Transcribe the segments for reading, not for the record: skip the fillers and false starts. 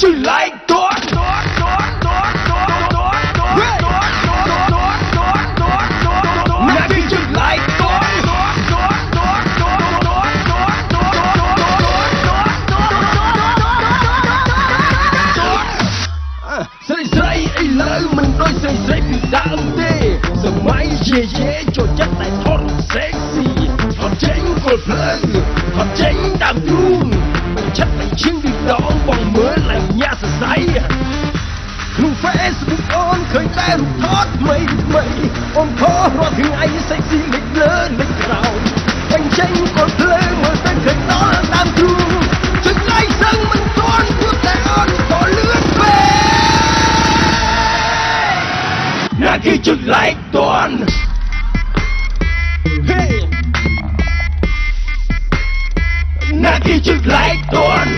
ជួយ like តោះណាគេជួយ like តោះស្រីឥឡូវមិនដូចស្រីពីដើមទេសម័យជាចូលចិត្តតែថត sexy ថតចេញគល់ភ្លើងថតចេញតាមទ្រូងឆាត់តែឈឹងពីដងបងមើលឡើងញាក់សរសៃក្នុង Facebook អូនឃើញតែរូបថតថ្មីអូនខុសរាល់ថ្ងៃ sexy លេចលើលេចក្រោមបញ្ចេញគល់ភ្លើងមើលទៅឃើញដល់តាមទ្រូងចុច like សឹងមិនទាន់ព្រោះតែអូនក៏លឿនពេកណាគេជួយ like តន់ Hey ណាគេជួយ like តន់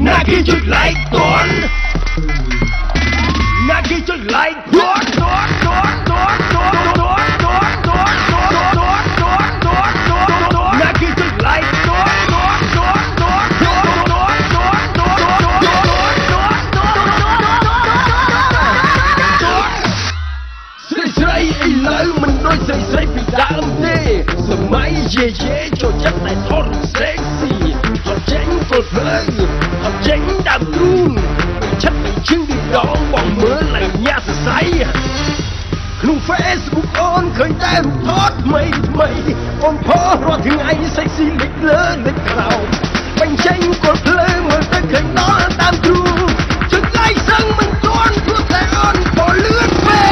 ណាគេជួយ like តន់ ណាគេជួយ like តន់ណាគេជួយ like តន់ស្រីឥឡូវមិនដូចស្រីពីដើមទេសម័យជាចូលចិត្តតែថត sexy ថតចេញគល់ភ្លើងថតចេញតាមទ្រូងឆាត់តែឈឹងពីដងបងមើលឡើងញាក់សរសៃក្នុង Facebook អូនឃើញតែរូបថតថ្មីអូនផុសរាល់ថ្ងៃ sexy លេចលើលេចក្រោមបញ្ចេញគល់ភ្លើងមើលទៅឃើញដល់តាមទ្រូងចុច like សឹងមិនទាន់ព្រោះតែអូនក៏លឿនពេក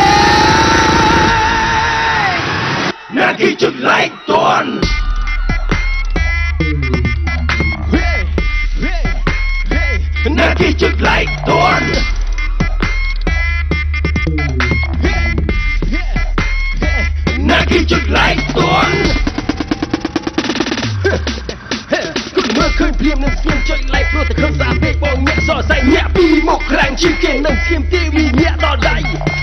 ណាគេជួយ like តន់ ណាគេជួយ like តន់ ណាគេជួយ like តន់ គុណមើលឃើញព្រាមនឹងស្គៀមចុច like ព្រោះតែឃើញស្អាតពេកបងញាក់សរសៃញាក់ពីមកខ្លាំងជាងគេនឹងស្គៀមទេវីញាក់ដល់ដៃ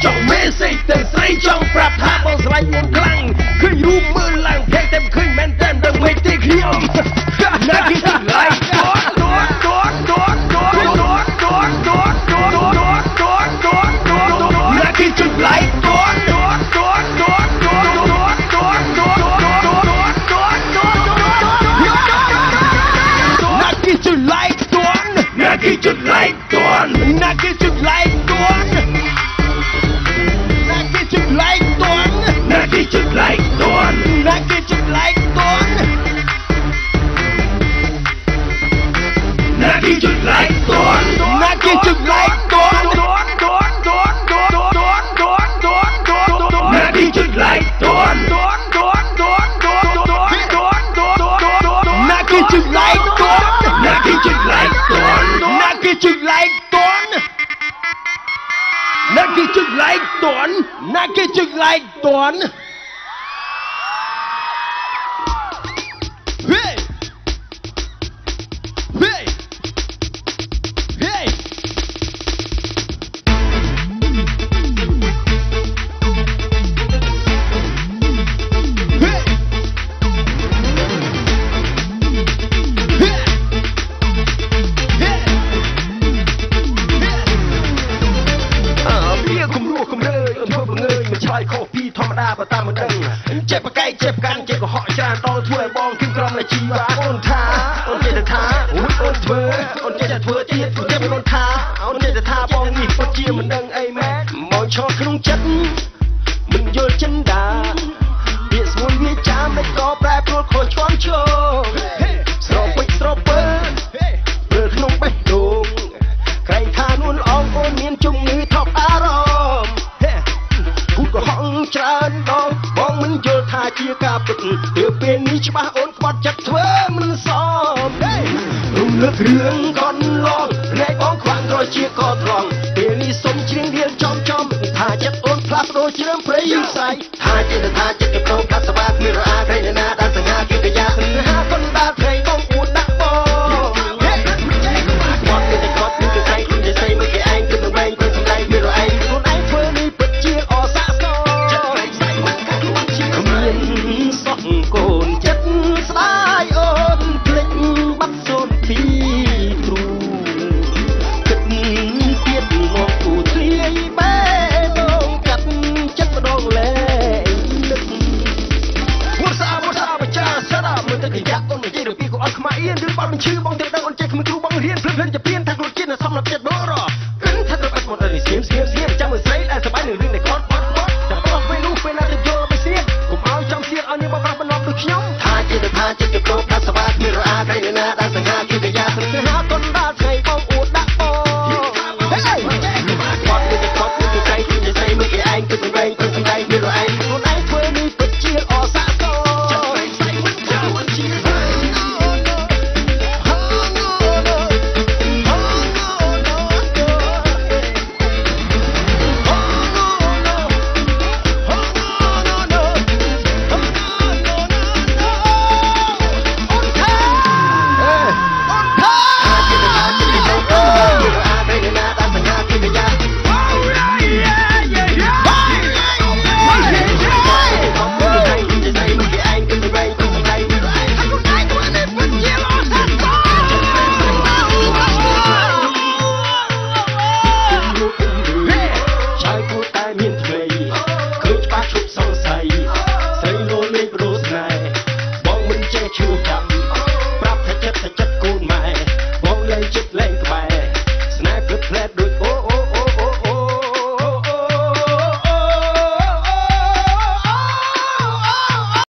ចង់ message ទៅស្រីចង់ប្រាប់ថាបងស្រឡាញ់មុនខ្លាំងឃើញរូបមើលឡើងភ័យតែមិនឃើញមែនតែដឹងមិនទេខ្ញុំណាគេជួយ like តន់ណាគេជួយ like តន់ណាគេជួយ like តន់ណាគេជួយ like តន់ណាគេជួយ like តន់ណាគេជួយ like តន់ណាគេជួយ like តន់ណាគេជួយ like តន់ណាគេជួយ like តន់ណាគេជួយ like តន់ណាគេជួយ like តន់ណាគេជួយ like តន់ណាគេជួយ like តន់ណាគេជួយ like តន់ណាគេជួយ like តន់ណាគេជួយ like តន់ហេធម្មតាបើតាមមិនដឹងចេះបកែកចេះប្រកាន់ចេះកុហកច្រើនតធ្វើឲ្យបងគិតក្រំនៃជីវ៉ាអូនថាអូនចេះតែថាអូនធ្វើអូនចេះតែធ្វើទៀតចេះអូនថាអូនចេះតែថាបងនេះពិតជាមិនដឹងអីមែនមកឈរក្នុងចិត្តមិនយល់ចិនដាវាស្មួយវាចាមិនក៏ប្រែប្រួលខុសឆ្គងឈោស្រពេចស្រពើព្រឺក្នុងបេះដូងក្រែងថានួនអងអូនមានជំងឺថប់អារម្មណ៍គូកុហកច្រើនដងបងមិនយល់ថាជាការពិតទើបពេលនេះច្បាស់អូនក្បត់ចិត្តធ្វើមិនសមរំលឹករឿងកន់ឡងភ្នែកបងខ្វាំងក្រោយជាកត្រង់ពេលនេះសុំជ្រៀងរៀងចំថាចិត្តអូនផ្លាស់ប្ដូរជ្រើមព្រៃស្អែកថាចិត្តទៅប្រងកាត់សបាគ្មានរអាក្រៃណាដល់សញ្ញាគេកាយាគឺហាកុនដាល់ព្រៃបងអួតដាក់បងគាត់ទៅគាត់គឺស្អែកគឺស្អែកមិនគេឯងគឺមិនបែងព្រឹកសម្ដែងវារឯងខ្លួនឯងធ្វើនេះពិតជាអសាស្ត្រចិត្តស្អែកមិនកាត់ខ្លួនជាគ្មានសោះកូនចិត្តស្ដាយអូ ចេះគ្មានគ្រូបង្រៀនភ្លាមៗจะពៀនថាខ្លួនជាតិសំឡប់ចិត្ត